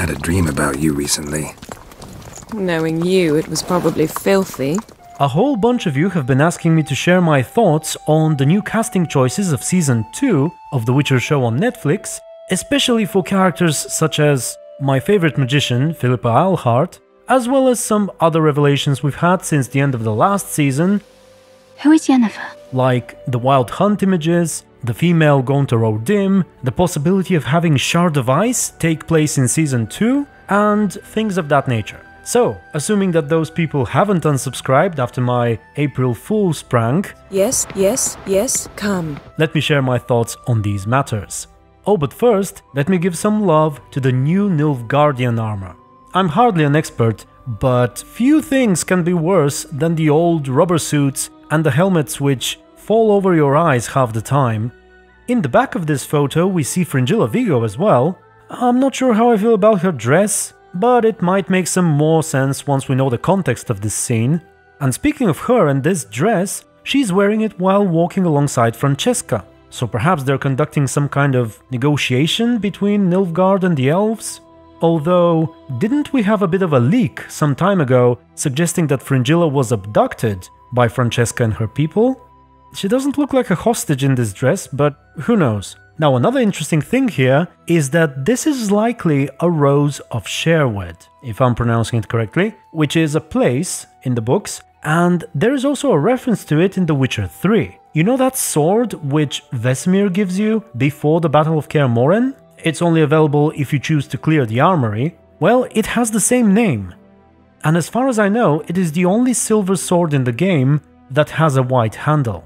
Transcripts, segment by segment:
had a dream about you recently. Knowing you, it was probably filthy. A whole bunch of you have been asking me to share my thoughts on the new casting choices of Season 2 of The Witcher show on Netflix, especially for characters such as my favorite magician, Philippa Eilhart, as well as some other revelations we've had since the end of the last season. Who is Yennefer? Like the Wild Hunt images, the female Gaunter O'Dim, the possibility of having Shard of Ice take place in Season 2, and things of that nature. So, assuming that those people haven't unsubscribed after my April Fool's prank, Yes, come. let me share my thoughts on these matters. Oh, but first, let me give some love to the new Nilfgaardian armor. I'm hardly an expert, but few things can be worse than the old rubber suits and the helmets which fall over your eyes half the time. In the back of this photo we see Fringilla Vigo as well. I'm not sure how I feel about her dress, but it might make some more sense once we know the context of this scene. And speaking of her and this dress, she's wearing it while walking alongside Francesca. So perhaps they're conducting some kind of negotiation between Nilfgaard and the elves? Although, didn't we have a bit of a leak some time ago suggesting that Fringilla was abducted by Francesca and her people? She doesn't look like a hostage in this dress, but who knows. Now, another interesting thing here is that this is likely a Rose of Sherwood, if I'm pronouncing it correctly, which is a place in the books, and there is also a reference to it in The Witcher 3. You know that sword which Vesemir gives you before the Battle of Kaer Morhen? It's only available if you choose to clear the armory. Well, it has the same name. And as far as I know, it is the only silver sword in the game that has a white handle.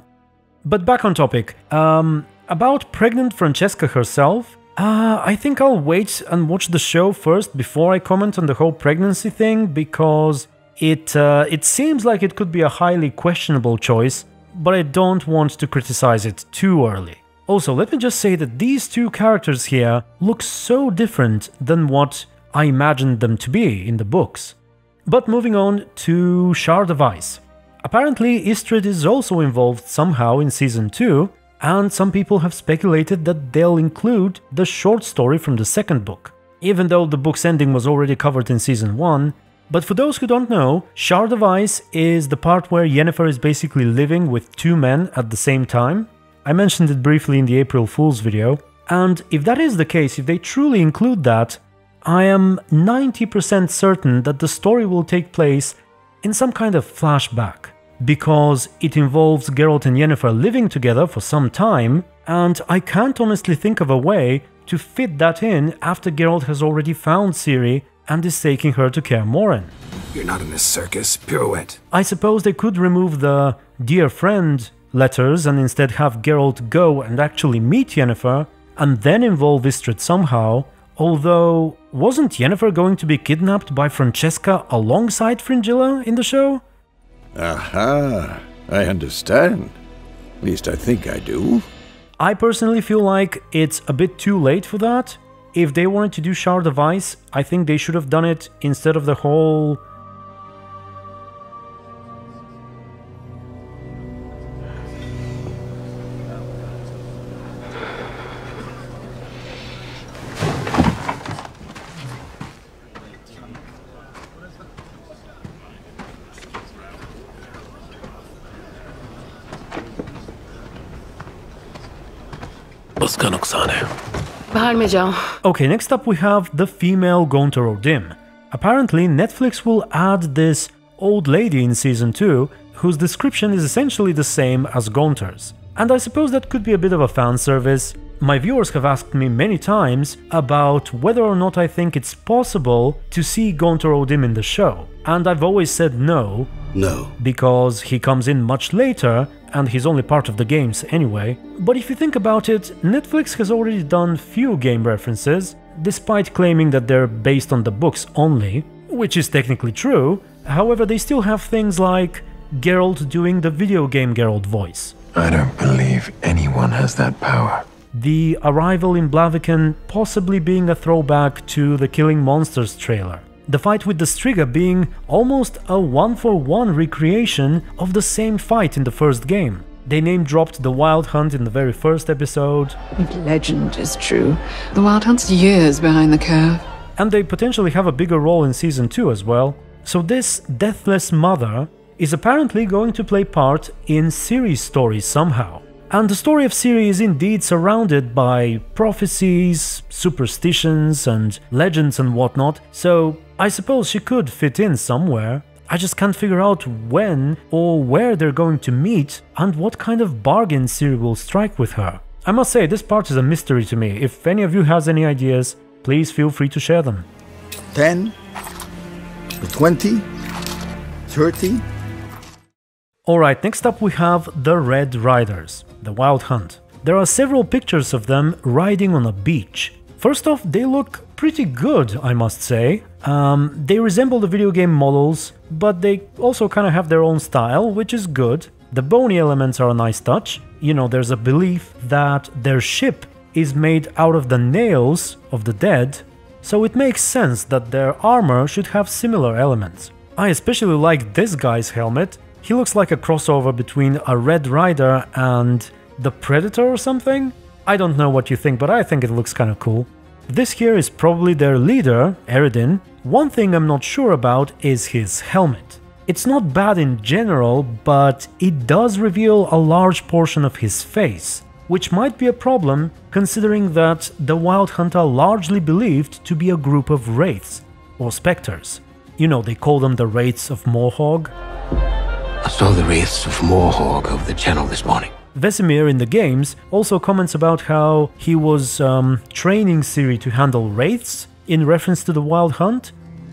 But back on topic. About pregnant Francesca herself, I think I'll wait and watch the show first before I comment on the whole pregnancy thing, because it seems like it could be a highly questionable choice, but I don't want to criticize it too early. Also, let me just say that these two characters here look so different than what I imagined them to be in the books. But moving on to Shard of Ice. Apparently, Istredd is also involved somehow in Season 2, and some people have speculated that they'll include the short story from the second book, even though the book's ending was already covered in Season 1. But for those who don't know, Shard of Ice is the part where Yennefer is basically living with two men at the same time. I mentioned it briefly in the April Fool's video, and if that is the case, if they truly include that, I am 90% certain that the story will take place in some kind of flashback, because it involves Geralt and Yennefer living together for some time, and I can't honestly think of a way to fit that in after Geralt has already found Ciri and is taking her to Kaer Morhen. You're not in this circus, pirouette. I suppose they could remove the dear friend letters and instead have Geralt go and actually meet Yennefer, and then involve Istredd somehow, although wasn't Yennefer going to be kidnapped by Francesca alongside Fringilla in the show? Aha, I understand. At least I think I do. I personally feel like it's a bit too late for that. If they wanted to do Shard of Ice, I think they should have done it instead of the whole... Okay, next up we have the female Gaunter O'Dim. Apparently Netflix will add this old lady in Season 2, whose description is essentially the same as Gaunter's. And I suppose that could be a bit of a fan service. My viewers have asked me many times about whether or not I think it's possible to see Gaunter O'Dim in the show. And I've always said no. No. Because he comes in much later, and he's only part of the games anyway. But if you think about it, Netflix has already done few game references, despite claiming that they're based on the books only, which is technically true. However, they still have things like Geralt doing the video game Geralt voice. I don't believe anyone has that power. The arrival in Blaviken possibly being a throwback to the Killing Monsters trailer. The fight with the Striga being almost a one-for-one recreation of the same fight in the first game. They name-dropped the Wild Hunt in the very first episode. If legend is true, the Wild Hunt's years behind the curve. and they potentially have a bigger role in Season 2 as well. So this Deathless Mother is apparently going to play part in Ciri's story somehow. And the story of Ciri is indeed surrounded by prophecies, superstitions and legends and whatnot, so I suppose she could fit in somewhere. I just can't figure out when or where they're going to meet and what kind of bargain Ciri will strike with her. I must say, this part is a mystery to me. If any of you has any ideas, please feel free to share them. 10, 20, 30. Alright, next up we have the Red Riders, the Wild Hunt. There are several pictures of them riding on a beach. First off, they look pretty good, I must say. They resemble the video game models, but they also kind of have their own style, which is good. The bony elements are a nice touch. You know, there's a belief that their ship is made out of the nails of the dead, so it makes sense that their armor should have similar elements. I especially like this guy's helmet. He looks like a crossover between a Red Rider and the Predator or something? I don't know what you think, but I think it looks kind of cool. This here is probably their leader, Eredin. One thing I'm not sure about is his helmet. It's not bad in general, but it does reveal a large portion of his face, which might be a problem considering that the Wild Hunt are largely believed to be a group of wraiths, or specters. You know, they call them the Wraiths of Morhog. I saw the wraiths of Morhog over the channel this morning. Vesemir in the games also comments about how he was training Ciri to handle wraiths in reference to the Wild Hunt.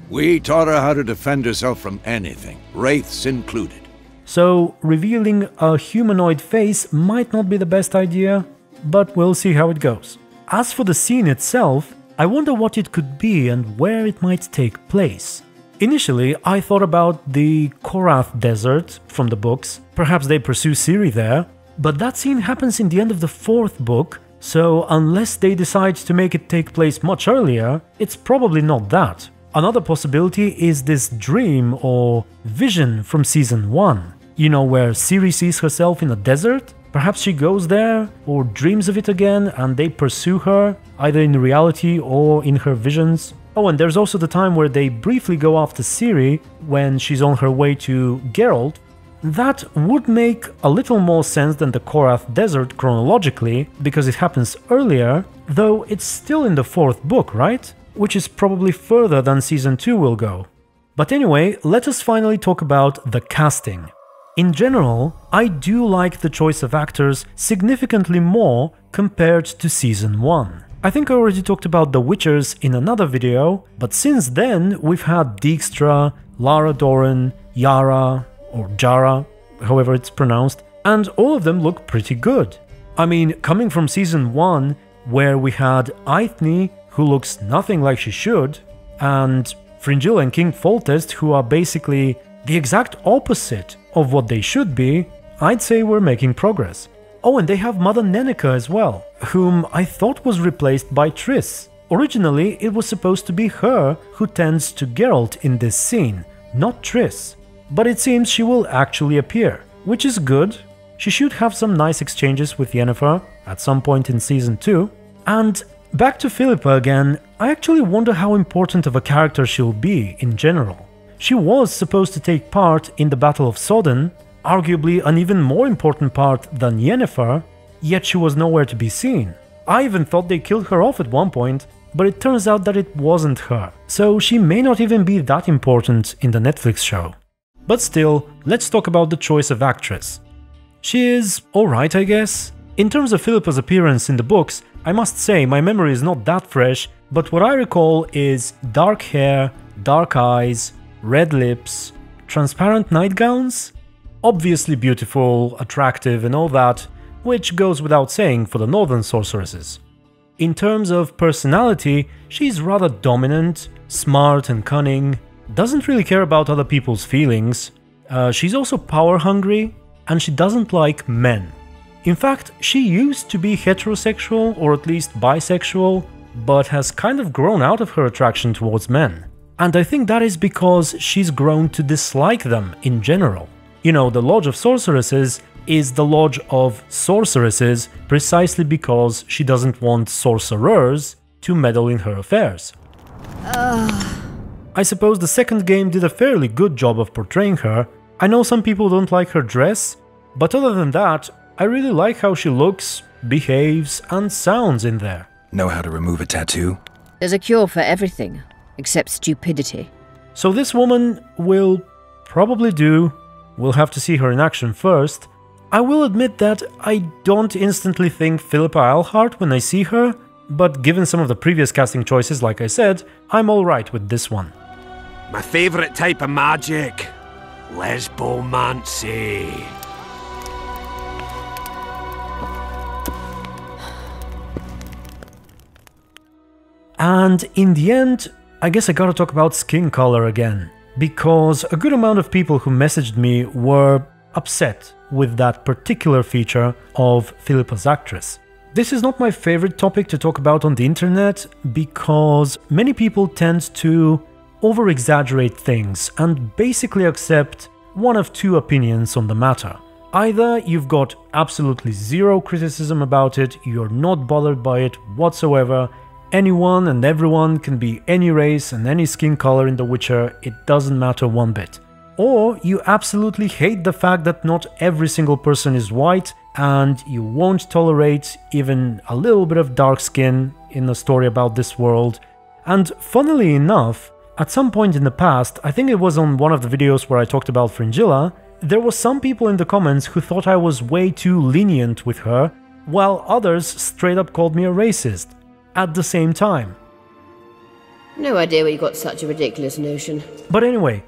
We taught her how to defend herself from anything, wraiths included. So revealing a humanoid face might not be the best idea, but we'll see how it goes. As for the scene itself, I wonder what it could be and where it might take place. Initially, I thought about the Korath Desert from the books. Perhaps they pursue Ciri there, but that scene happens in the end of the 4th book, so unless they decide to make it take place much earlier, it's probably not that. Another possibility is this dream or vision from Season 1. You know, where Ciri sees herself in a desert? Perhaps she goes there or dreams of it again and they pursue her, either in reality or in her visions. Oh, and there's also the time where they briefly go after Ciri when she's on her way to Geralt. That would make a little more sense than the Korath Desert chronologically, because it happens earlier, though it's still in the 4th book, right? Which is probably further than Season 2 will go. But anyway, let us finally talk about the casting. In general, I do like the choice of actors significantly more compared to Season 1. I think I already talked about the Witchers in another video, but since then we've had Dijkstra, Lara Dorren, Yara, or Jara, however it's pronounced, and all of them look pretty good. I mean, coming from Season 1, where we had Eithne, who looks nothing like she should, and Fringilla and King Foltest, who are basically the exact opposite of what they should be, I'd say we're making progress. Oh, and they have Mother Nenneker as well, whom I thought was replaced by Triss. Originally, it was supposed to be her who tends to Geralt in this scene, not Triss. But it seems she will actually appear, which is good. She should have some nice exchanges with Yennefer at some point in Season 2. And back to Philippa again, I actually wonder how important of a character she'll be in general. She was supposed to take part in the Battle of Sodden, arguably an even more important part than Yennefer, yet she was nowhere to be seen. I even thought they killed her off at one point, but it turns out that it wasn't her, so she may not even be that important in the Netflix show. But still, let's talk about the choice of actress. She is alright, I guess. In terms of Philippa's appearance in the books, I must say my memory is not that fresh, but what I recall is dark hair, dark eyes, red lips, transparent nightgowns? Obviously beautiful, attractive and all that, which goes without saying for the northern sorceresses. In terms of personality, she's rather dominant, smart and cunning, doesn't really care about other people's feelings, she's also power-hungry, and she doesn't like men. In fact, she used to be heterosexual or at least bisexual, but has kind of grown out of her attraction towards men. And I think that is because she's grown to dislike them in general. You know, the Lodge of Sorceresses is the Lodge of Sorceresses precisely because she doesn't want sorcerers to meddle in her affairs. I suppose the second game did a fairly good job of portraying her. I know some people don't like her dress, but other than that, I really like how she looks, behaves, and sounds in there. Know how to remove a tattoo? There's a cure for everything, except stupidity. So this woman will probably do. We'll have to see her in action first. I will admit that I don't instantly think Philippa Eilhart when I see her, but given some of the previous casting choices, like I said, I'm alright with this one. My favourite type of magic. Lesbomancy. And in the end, I guess I gotta talk about skin color again, because a good amount of people who messaged me were upset with that particular feature of Philippa's actress. This is not my favorite topic to talk about on the internet, because many people tend to over-exaggerate things and basically accept one of two opinions on the matter. Either you've got absolutely zero criticism about it, you're not bothered by it whatsoever, anyone and everyone can be any race and any skin color in The Witcher, it doesn't matter one bit. Or you absolutely hate the fact that not every single person is white and you won't tolerate even a little bit of dark skin in a story about this world. And funnily enough, at some point in the past, I think it was on one of the videos where I talked about Fringilla, there were some people in the comments who thought I was way too lenient with her, while others straight up called me a racist at the same time. No idea where you got such a ridiculous notion. But anyway,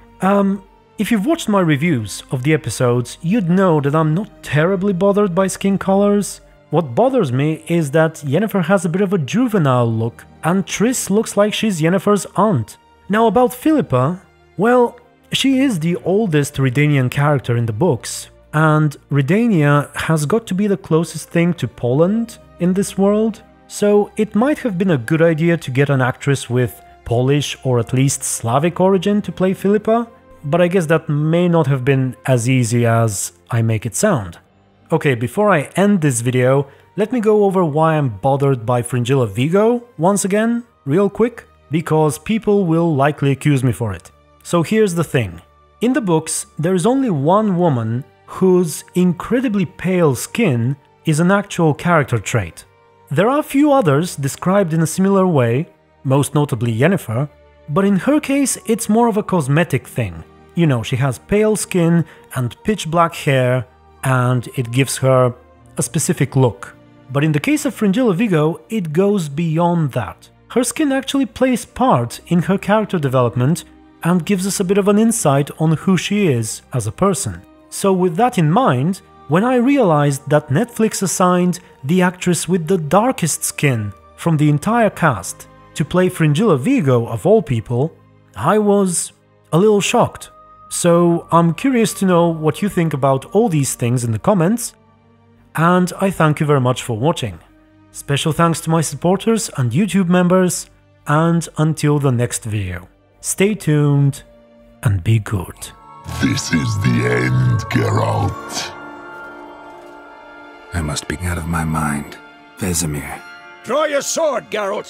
if you've watched my reviews of the episodes, you'd know that I'm not terribly bothered by skin colors. What bothers me is that Yennefer has a bit of a juvenile look, and Triss looks like she's Yennefer's aunt. Now about Philippa, well, she is the oldest Redanian character in the books, and Redania has got to be the closest thing to Poland in this world, so it might have been a good idea to get an actress with Polish or at least Slavic origin to play Philippa, but I guess that may not have been as easy as I make it sound. Okay, before I end this video, let me go over why I'm bothered by Fringilla Vigo once again, real quick, because people will likely accuse me for it. So here's the thing. In the books, there is only one woman whose incredibly pale skin is an actual character trait. There are a few others described in a similar way, most notably Yennefer, but in her case it's more of a cosmetic thing. You know, she has pale skin and pitch black hair, and it gives her a specific look. But in the case of Fringilla Vigo, it goes beyond that. Her skin actually plays part in her character development and gives us a bit of an insight on who she is as a person. So with that in mind, when I realized that Netflix assigned the actress with the darkest skin from the entire cast to play Fringilla Vigo of all people, I was a little shocked. So I'm curious to know what you think about all these things in the comments, and I thank you very much for watching. Special thanks to my supporters and YouTube members, and until the next video, stay tuned and be good. This is the end, Geralt. I must be out of my mind. Vesemir. Draw your sword, Geralt.